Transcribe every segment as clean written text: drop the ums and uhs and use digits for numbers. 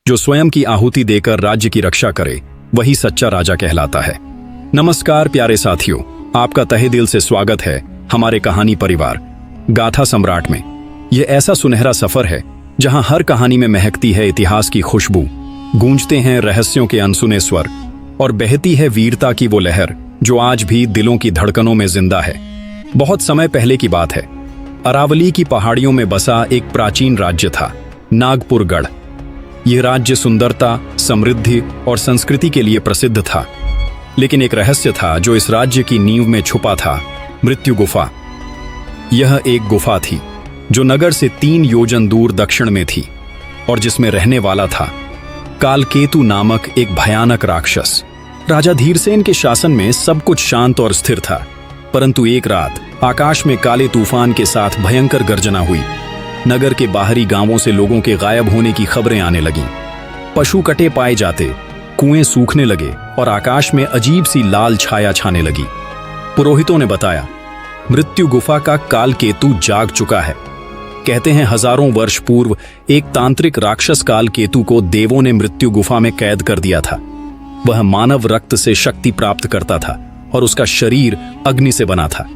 जो स्वयं की आहुति देकर राज्य की रक्षा करे, वही सच्चा राजा कहलाता है। नमस्कार प्यारे साथियों, आपका तहे दिल से स्वागत है हमारे कहानी परिवार गाथा सम्राट में। यह ऐसा सुनहरा सफर है जहां हर कहानी में महकती है इतिहास की खुशबू, गूंजते हैं रहस्यों के अनसुने स्वर और बहती है वीरता की वो लहर जो आज भी दिलों की धड़कनों में जिंदा है। बहुत समय पहले की बात है। अरावली की पहाड़ियों में बसा एक प्राचीन राज्य था, नागपुरगढ़। यह राज्य सुंदरता, समृद्धि और संस्कृति के लिए प्रसिद्ध था। लेकिन एक रहस्य था जो इस राज्य की नींव में छुपा था, मृत्यु गुफा। यह एक गुफा थी जो नगर से 3 योजन दूर दक्षिण में थी और जिसमें रहने वाला था कालकेतु नामक एक भयानक राक्षस। राजा धीरसेन के शासन में सब कुछ शांत और स्थिर था, परंतु एक रात आकाश में काले तूफान के साथ भयंकर गर्जना हुई। नगर के बाहरी गांवों से लोगों के गायब होने की खबरें आने लगीं। पशु कटे पाए जाते, कुएं सूखने लगे और आकाश में अजीब सी लाल छाया छाने लगी। पुरोहितों ने बताया, मृत्यु गुफा का कालकेतु जाग चुका है। कहते हैं हजारों वर्ष पूर्व एक तांत्रिक राक्षस कालकेतु को देवों ने मृत्यु गुफा में कैद कर दिया था। वह मानव रक्त से शक्ति प्राप्त करता था और उसका शरीर अग्नि से बना था।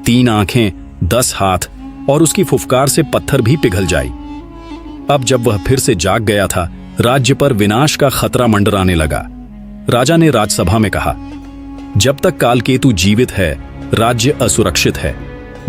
3 आंखें, 10 हाथ और उसकी फुफकार से पत्थर भी पिघल जाए। अब जब वह फिर से जाग गया था, राज्य पर विनाश का खतरा मंडराने लगा। राजा ने राजसभा में कहा, जब तक कालकेतु जीवित है, राज्य असुरक्षित है।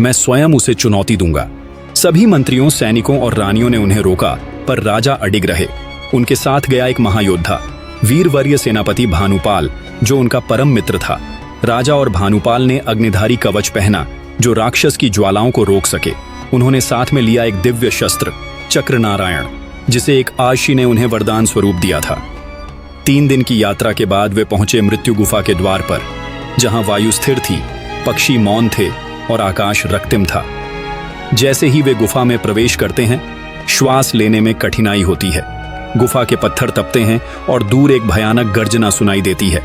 मैं स्वयं उसे चुनौती दूंगा। सभी मंत्रियों, सैनिकों और रानियों ने उन्हें रोका, पर राजा अडिग रहे। उनके साथ गया एक महायोद्धा, वीरवर्य सेनापति भानुपाल, जो उनका परम मित्र था। राजा और भानुपाल ने अग्निधारी कवच पहना जो राक्षस की ज्वालाओं को रोक सके। उन्होंने साथ में लिया एक दिव्य शस्त्र, चक्र नारायण, जिसे एक आशी ने उन्हें वरदान स्वरूप दिया था। 3 दिन की यात्रा के बाद वे पहुंचे मृत्यु गुफा के द्वार पर, जहां वायु स्थिर थी, पक्षी मौन थे और आकाश रक्तिम था। जैसे ही वे गुफा में प्रवेश करते हैं, श्वास लेने में कठिनाई होती है। गुफा के पत्थर तपते हैं और दूर एक भयानक गर्जना सुनाई देती है।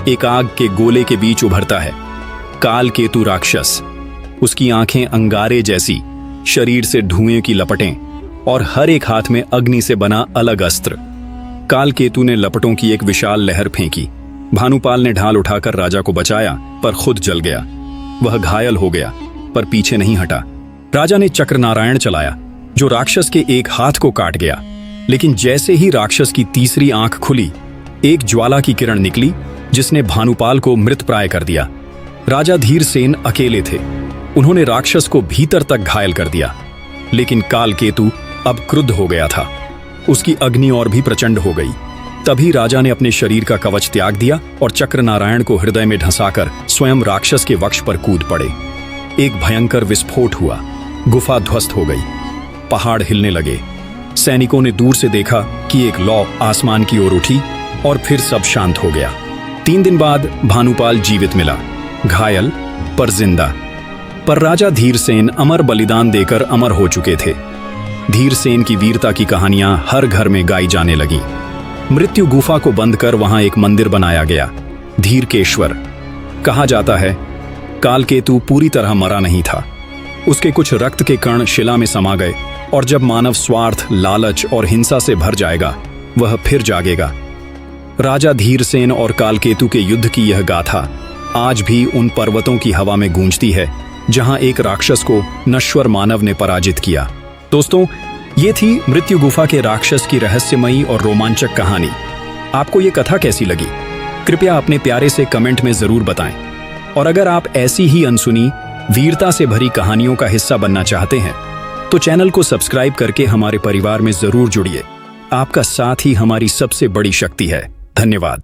एक आग के गोले के बीच उभरता है कालकेतु राक्षस। उसकी आंखें अंगारे जैसी, शरीर से धुएं की लपटें और हर एक हाथ में अग्नि से बना अलग अस्त्र। कालकेतु ने लपटों की एक विशाल लहर फेंकी। भानुपाल ने ढाल उठाकर राजा को बचाया, पर खुद जल गया। वह घायल हो गया, पर पीछे नहीं हटा। राजा ने चक्र नारायण चलाया, जो राक्षस के एक हाथ को काट गया। लेकिन जैसे ही राक्षस की तीसरी आंख खुली, एक ज्वाला की किरण निकली जिसने भानुपाल को मृतप्राय कर दिया। राजा धीरसेन अकेले थे। उन्होंने राक्षस को भीतर तक घायल कर दिया। लेकिन कालकेतु अब क्रुद्ध हो गया था। उसकी अग्नि और भी प्रचंड हो गई। तभी राजा ने अपने शरीर का कवच त्याग दिया और चक्र नारायण को हृदय में ढंसाकर स्वयं राक्षस के वक्ष पर कूद पड़े। एक भयंकर विस्फोट हुआ। गुफा ध्वस्त हो गई। पहाड़ हिलने लगे। सैनिकों ने दूर से देखा कि एक लौ आसमान की ओर उठी और फिर सब शांत हो गया। 3 दिन बाद भानुपाल जीवित मिला, घायल पर जिंदा। पर राजा धीरसेन अमर बलिदान देकर अमर हो चुके थे। धीरसेन की वीरता की कहानियां हर घर में गाई जाने लगीं। मृत्यु गुफा को बंद कर वहां एक मंदिर बनाया गया, धीरकेश्वर। कहा जाता है कालकेतु पूरी तरह मरा नहीं था। उसके कुछ रक्त के कण शिला में समा गए और जब मानव स्वार्थ, लालच और हिंसा से भर जाएगा, वह फिर जागेगा। राजा धीरसेन और कालकेतु के युद्ध की यह गाथा आज भी उन पर्वतों की हवा में गूंजती है जहां एक राक्षस को नश्वर मानव ने पराजित किया। दोस्तों, ये थी मृत्यु गुफा के राक्षस की रहस्यमयी और रोमांचक कहानी। आपको ये कथा कैसी लगी? कृपया अपने प्यारे से कमेंट में जरूर बताएं। और अगर आप ऐसी ही अनसुनी, वीरता से भरी कहानियों का हिस्सा बनना चाहते हैं, तो चैनल को सब्सक्राइब करके हमारे परिवार में जरूर जुड़िए। आपका साथ ही हमारी सबसे बड़ी शक्ति है। धन्यवाद।